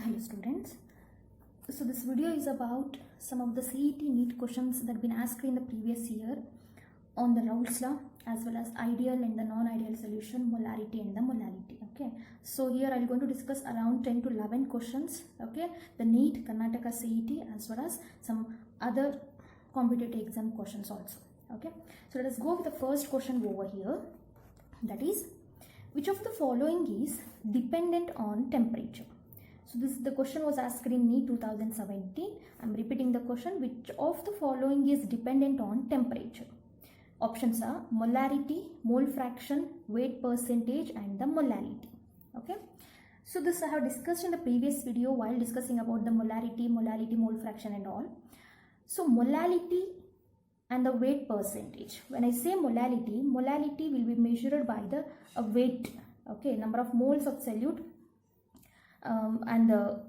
Hello students. So this video is about some of the CET NEET questions that have been asked in the previous year on the Raoult's law as well as ideal and the non-ideal solution, molarity and the molality. Okay, so here I'm going to discuss around 10 to 11 questions. Okay, the NEET, Karnataka CET as well as some other competitive exam questions also. Okay, so let us go with the first question over here. That is, which of the following is dependent on temperature? So the question was asked in NEET 2017. I'm repeating the question. Which of the following is dependent on temperature? Options are molarity, mole fraction, weight percentage and the molality. Okay. So this I have discussed in the previous video while discussing about the molarity, mole fraction and all. So molality and the weight percentage. When I say molality will be measured by the weight. Okay, number of moles of solute and the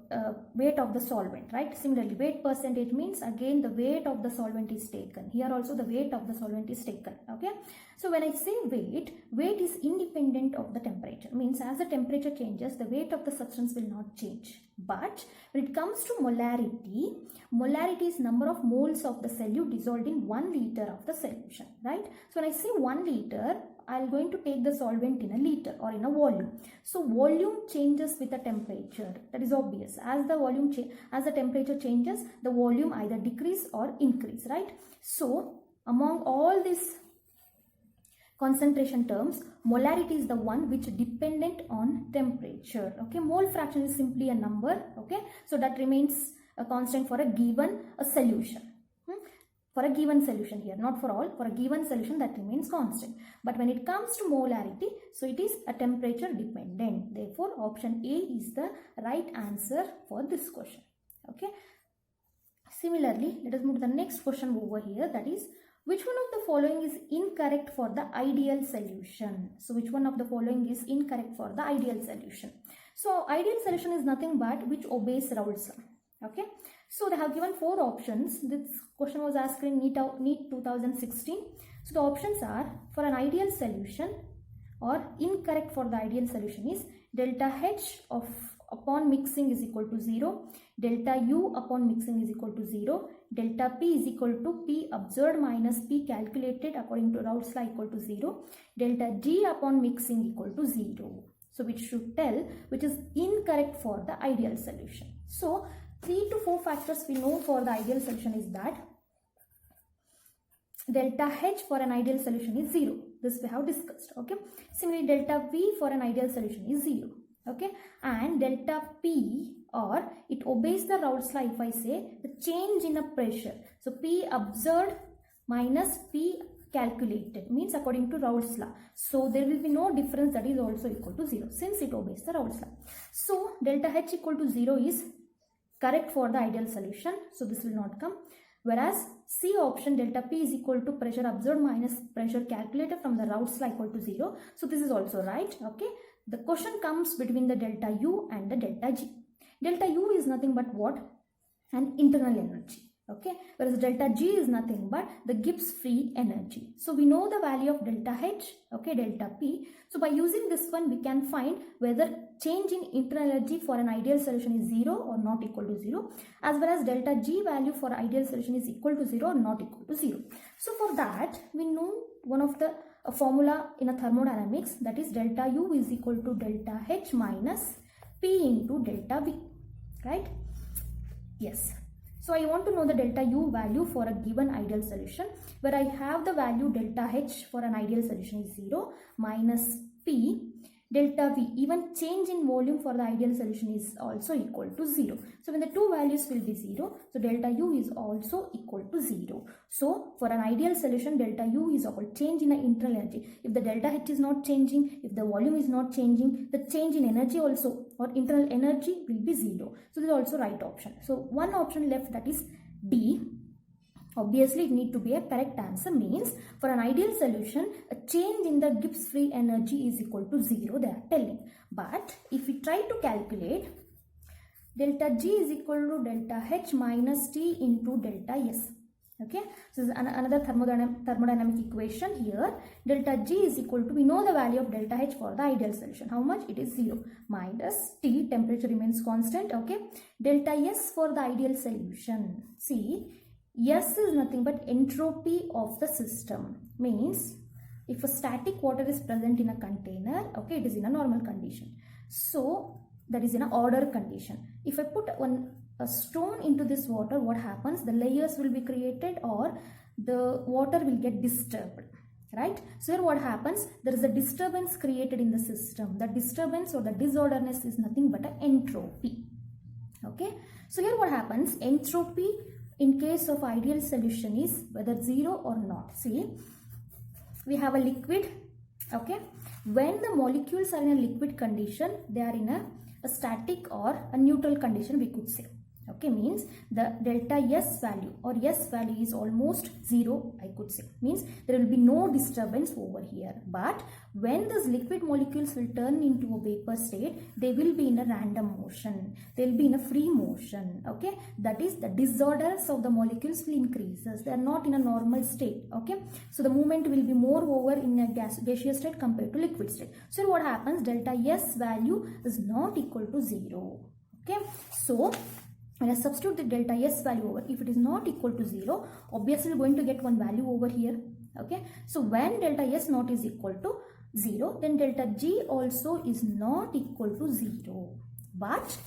weight of the solvent, right? Similarly, weight percentage means again the weight of the solvent is taken. Here also the weight of the solvent is taken. Okay, so when I say weight is independent of the temperature, means as the temperature changes, the weight of the substance will not change. But when it comes to molarity is number of moles of the solute dissolved in 1 liter of the solution, right? So when I say 1 liter, I'm going to take the solvent in a liter or in a volume. So volume changes with the temperature. That is obvious. As the temperature changes, the volume either decrease or increase, right? So among all these concentration terms, molarity is the one which is dependent on temperature. Okay, mole fraction is simply a number. Okay, so that remains a constant for a given solution. For a given solution here, not for all, for a given solution that remains constant. But when it comes to molarity, so it is a temperature dependent. Therefore, option A is the right answer for this question. Okay. Similarly, let us move to the next question over here. That is, which one of the following is incorrect for the ideal solution? So which one of the following is incorrect for the ideal solution? So ideal solution is nothing but which obeys Raoult's law. Okay. So they have given 4 options. This question was asked in NEET 2016. So the options are, for an ideal solution or incorrect for the ideal solution is delta H upon mixing is equal to 0, delta U upon mixing is equal to 0, delta P is equal to P observed minus P calculated according to Raoult's law equal to 0, delta G upon mixing equal to 0. So which should tell which is incorrect for the ideal solution. So 3 to 4 factors we know for the ideal solution is that delta H for an ideal solution is 0. This we have discussed. Okay. Similarly, delta V for an ideal solution is 0. Okay. And delta P, or it obeys the Raoult's law if I say the change in a pressure. So P observed minus P calculated means according to Raoult's law. So there will be no difference, that is also equal to 0 since it obeys the Raoult's law. So delta H equal to 0 is correct for the ideal solution. So this will not come. Whereas C option, delta P is equal to pressure observed minus pressure calculated from the Raoult's law equal to 0. So this is also right. Okay. The question comes between the delta U and the delta G. Delta U is nothing but what? An internal energy. Okay. Whereas delta G is nothing but the Gibbs free energy. So we know the value of delta H. Okay. Delta P. So by using this one, we can find whether change in internal energy for an ideal solution is 0 or not equal to 0, as well as delta G value for ideal solution is equal to 0 or not equal to 0. So for that, we know one of the formula in a thermodynamics, that is delta U is equal to delta H minus P into delta V, right? Yes. So I want to know the delta U value for a given ideal solution, where I have the value delta H for an ideal solution is 0 minus P delta V, even change in volume for the ideal solution is also equal to 0. So when the two values will be 0, so delta U is also equal to 0. So for an ideal solution, delta U is equal to change in the internal energy. If the delta H is not changing, if the volume is not changing, the change in energy also or internal energy will be 0. So this is also right option. So one option left, that is D. Obviously, it need to be a correct answer, means for an ideal solution, a change in the Gibbs free energy is equal to 0, they are telling. But if we try to calculate, delta G is equal to delta H minus T into delta S. Okay, so this is another thermodynamic equation here. Delta G is equal to, we know the value of delta H for the ideal solution. How much? It is 0 minus T, temperature remains constant. Okay, delta S for the ideal solution. See, S is nothing but entropy of the system. Means if a static water is present in a container, okay, it is in a normal condition. So that is in an order condition. If I put a stone into this water, what happens? The layers will be created or the water will get disturbed, right? So here what happens? There is a disturbance created in the system. The disturbance or the disorderness is nothing but an entropy. Okay, so here what happens? Entropy in case of ideal solution is whether 0 or not. See, we have a liquid. Okay, when the molecules are in a liquid condition, they are in a static or a neutral condition, we could say. Okay, means the delta S value or S value is almost 0, I could say. Means there will be no disturbance over here. But when these liquid molecules will turn into a vapor state, they will be in a random motion. They will be in a free motion. Okay, that is the disorders of the molecules will increases. They are not in a normal state. Okay, so the movement will be more over in a gaseous state compared to liquid state. So what happens? Delta S value is not equal to 0. Okay, so when I substitute the delta S value over, if it is not equal to 0, obviously we are going to get one value over here. Okay, so when delta S not is equal to 0, then delta G also is not equal to 0. But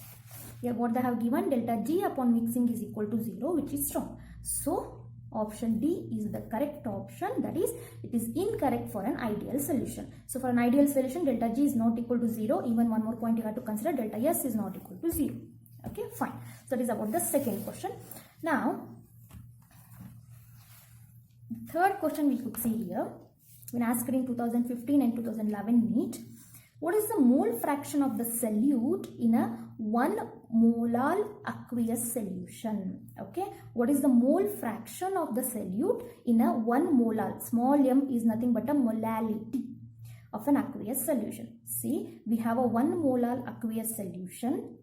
here what they have given, delta G upon mixing is equal to 0, which is wrong. So option D is the correct option. That is, it is incorrect for an ideal solution. So for an ideal solution, delta G is not equal to 0. Even one more point you have to consider, delta S is not equal to 0. Okay, fine. So that is about the second question. Now, third question we could see here, when asked in 2015 and 2011 NEET, what is the mole fraction of the solute in a 1 molar aqueous solution? Okay, what is the mole fraction of the solute in a 1 molar? Small m is nothing but a molality of an aqueous solution. See, we have a 1 molar aqueous solution.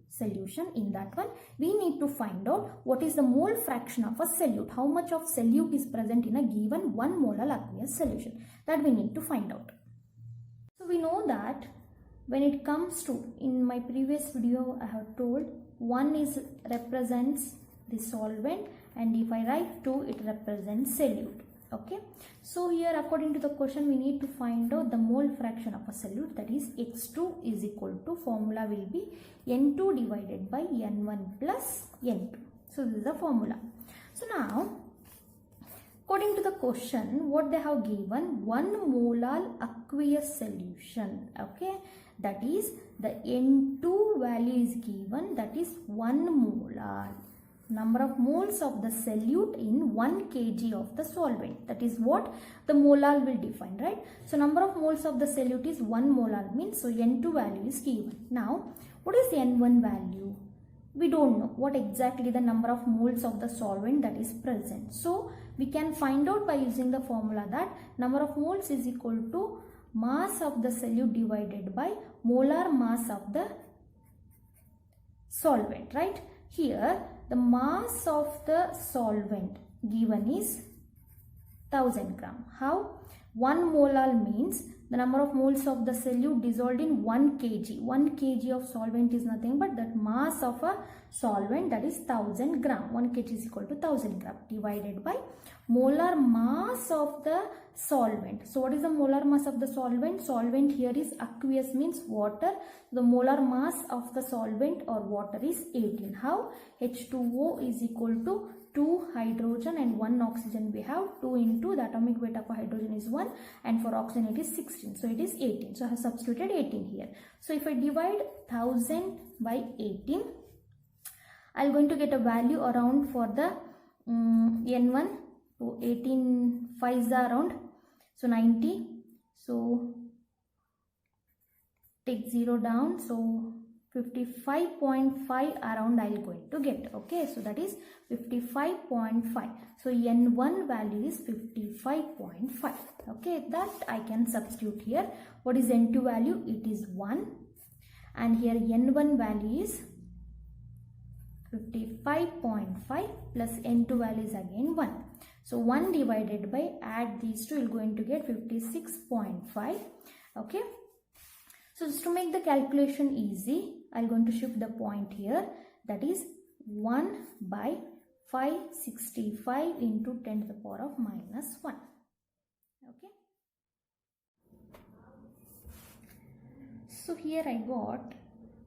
In that one, we need to find out what is the mole fraction of a solute. How much of solute is present in a given 1 molar aqueous solution? That we need to find out. So we know that when it comes to, in my previous video I have told, 1 is represents the solvent, and if I write 2, it represents solute. Okay, so here according to the question we need to find out the mole fraction of a solute, that is X2 is equal to, formula will be N2 divided by N1 plus N2. So this is the formula. So now according to the question, what they have given, 1 molar aqueous solution. Okay, that is the N2 value is given, that is 1 molar. Number of moles of the solute in 1 kg of the solvent. That is what the molar will define, right? So number of moles of the solute is 1 molar, means so N2 value is given. Now what is the N1 value? We don't know what exactly the number of moles of the solvent that is present. So we can find out by using the formula that number of moles is equal to mass of the solute divided by molar mass of the solvent, right? Here the mass of the solvent given is 1000 gram. How? 1 molar means the number of moles of the solute dissolved in 1 kg. 1 kg of solvent is nothing but that mass of a solvent, that is 1000 gram. 1 kg is equal to 1000 gram divided by molar mass of the solvent. So what is the molar mass of the solvent? Solvent here is aqueous, means water. The molar mass of the solvent or water is 18. How? H2O is equal to 2 hydrogen and 1 oxygen. We have 2 into the atomic weight of a hydrogen is 1, and for oxygen it is 16. So it is 18. So I have substituted 18 here. So if I divide 1000 by 18, I am going to get a value around for the N1. So 18 5s are around, so 90. So take 0 down, so 55.5 around I will going to get. Okay, so that is 55.5. So N1 value is 55.5. Okay, that I can substitute here. What is N2 value? It is 1, and here N1 value is 55.5 plus N2 value is again 1. So 1 divided by, add these two, you're going to get 56.5. Okay. So just to make the calculation easy, I'm going to shift the point here. That is 1 by 565 into 10 to the power of minus 1. Okay. So here I got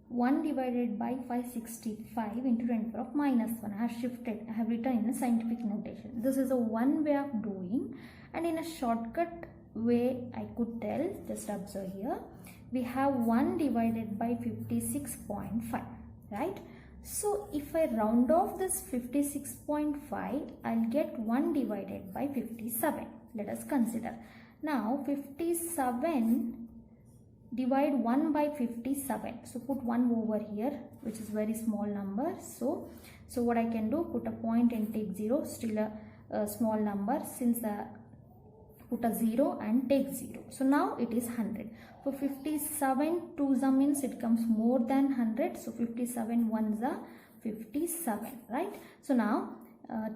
1 divided by 565 into 10 to the power of minus 1. I have shifted, I have written in a scientific notation. This is a one way of doing, and in a shortcut way I could tell, just observe here, we have 1 divided by 56.5, right? So if I round off this 56.5, I'll get 1 divided by 57. Let us consider. Now 57, divide 1 by 57. So put 1 over here, which is very small number. So what I can do, put a point and take 0, still a small number, since put a 0 and take 0. So now it is 100. For 57 2 means it comes more than 100. So 57 1s are 57, right? So now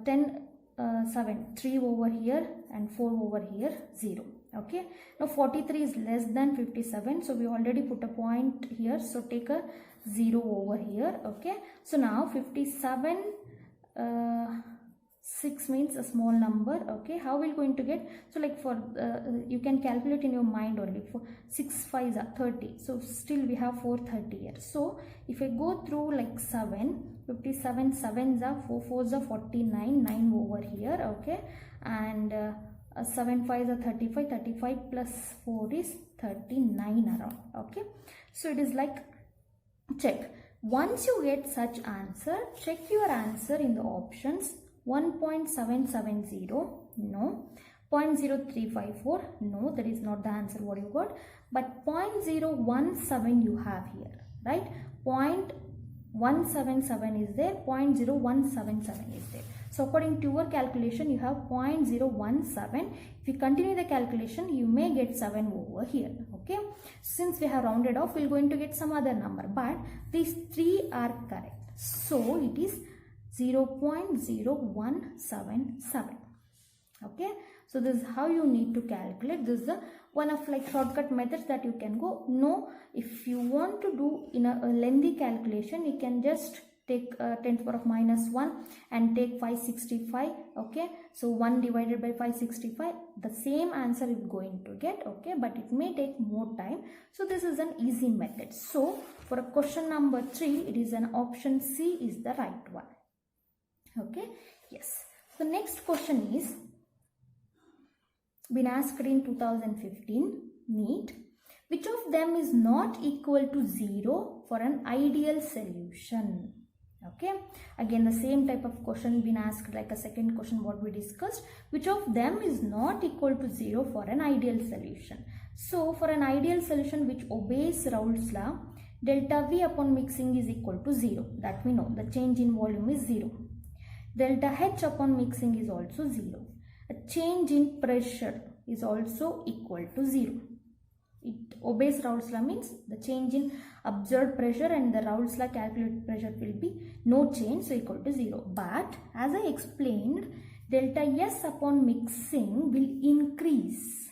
3 over here and 4 over here, 0. Okay. Now 43 is less than 57. So we already put a point here. So take a 0 over here. Okay. So now 57 6 means a small number. Okay, how we are going to get? So like for you can calculate in your mind only. For 6 5s are 30, so still we have 430 here. So if I go through like 57 7s are 4 4s are 49, 9 over here. Okay, and 7 5s are 35, 35 plus 4 is 39 around. Okay, so it is like, check. Once you get such answer, check your answer in the options. 1.770, no. 0.0354, no, that is not the answer what you got. But 0.017 you have here, right? 0.177 is there, 0.0177 is there. So according to your calculation, you have 0.017. If you continue the calculation, you may get 7 over here. Okay, since we have rounded off, we're going to get some other number, but these three are correct. So it is 0.0177. Okay, so this is how you need to calculate. This is the one of like shortcut methods that you can go. No, if you want to do in a lengthy calculation, you can just take 10 to the power of minus 1 and take 565. Okay, so 1 divided by 565, the same answer is going to get. Okay, but it may take more time. So this is an easy method. So for a question number 3, it is an option C is the right one. Okay, yes. The next question is been asked in 2015 NEET. Which of them is not equal to 0 for an ideal solution? Okay, again the same type of question been asked like a second question what we discussed. Which of them is not equal to 0 for an ideal solution? So for an ideal solution which obeys Raoult's law, delta V upon mixing is equal to 0. That we know. The change in volume is 0. Delta H upon mixing is also 0. A change in pressure is also equal to 0. It obeys Raoult's law means the change in observed pressure and the Raoult's law calculated pressure will be no change, so equal to 0. But as I explained, delta S upon mixing will increase.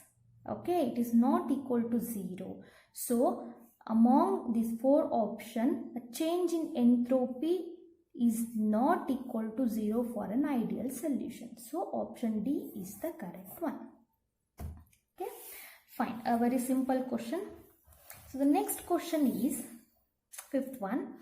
Okay, it is not equal to 0. So among these 4 options, a change in entropy is not equal to 0 for an ideal solution. So option D is the correct one. Okay, fine. A very simple question. So the next question is 5th one.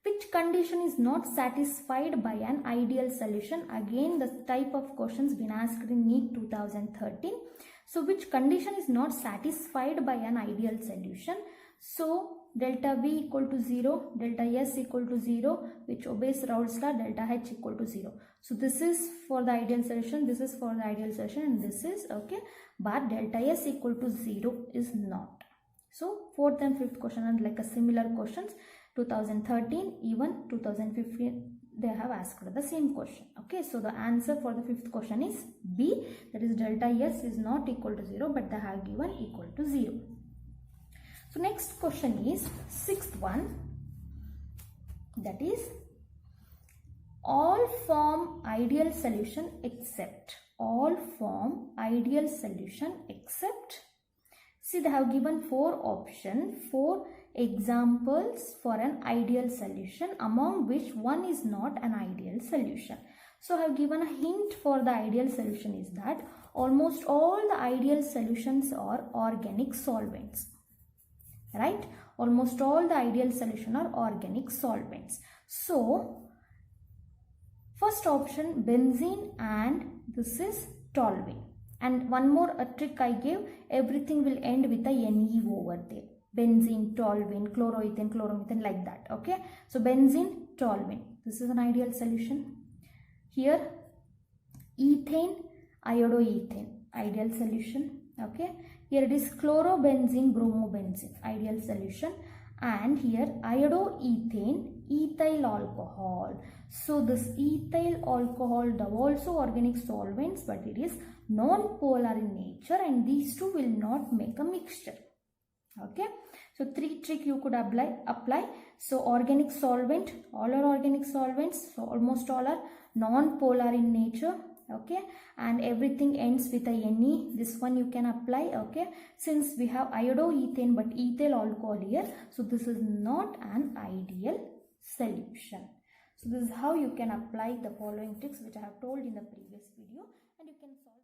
Which condition is not satisfied by an ideal solution? Again, the type of questions been asked in NEET 2013. So which condition is not satisfied by an ideal solution? So delta V equal to 0, delta S equal to 0, which obeys Raoult's law, delta H equal to 0. So this is for the ideal solution, this is for the ideal solution, and this is okay. But delta S equal to 0 is not. So 4th and 5th question are like a similar questions. 2013, even 2015, they have asked the same question. Okay, so the answer for the 5th question is B, that is delta S is not equal to 0, but they have given equal to 0. So next question is 6th one, that is all form ideal solution except. all form ideal solution except, see they have given 4 options, 4 examples for an ideal solution, among which one is not an ideal solution. So I have given a hint for the ideal solution is that almost all the ideal solutions are organic solvents, right? Almost all the ideal solutions are organic solvents. So first option benzene, and this is toluene. And one more trick I gave, everything will end with a Ne over there. Benzene, toluene, chloroethane, chloromethane, like that. Okay. So benzene, toluene. This is an ideal solution. Here ethane, iodoethane, ideal solution. Okay. Here it is chlorobenzene, bromobenzene, ideal solution. And here iodoethane, ethyl alcohol. So this ethyl alcohol, the also organic solvents, but it is non-polar in nature, and these two will not make a mixture. Okay. So 3 trick you could apply. So organic solvent, all are organic solvents. So almost all are non-polar in nature. Okay. And everything ends with a Ne. This one you can apply. Okay. Since we have iodoethane but ethyl alcohol here, so this is not an ideal solution. So this is how you can apply the following tricks which I have told in the previous video, and you can solve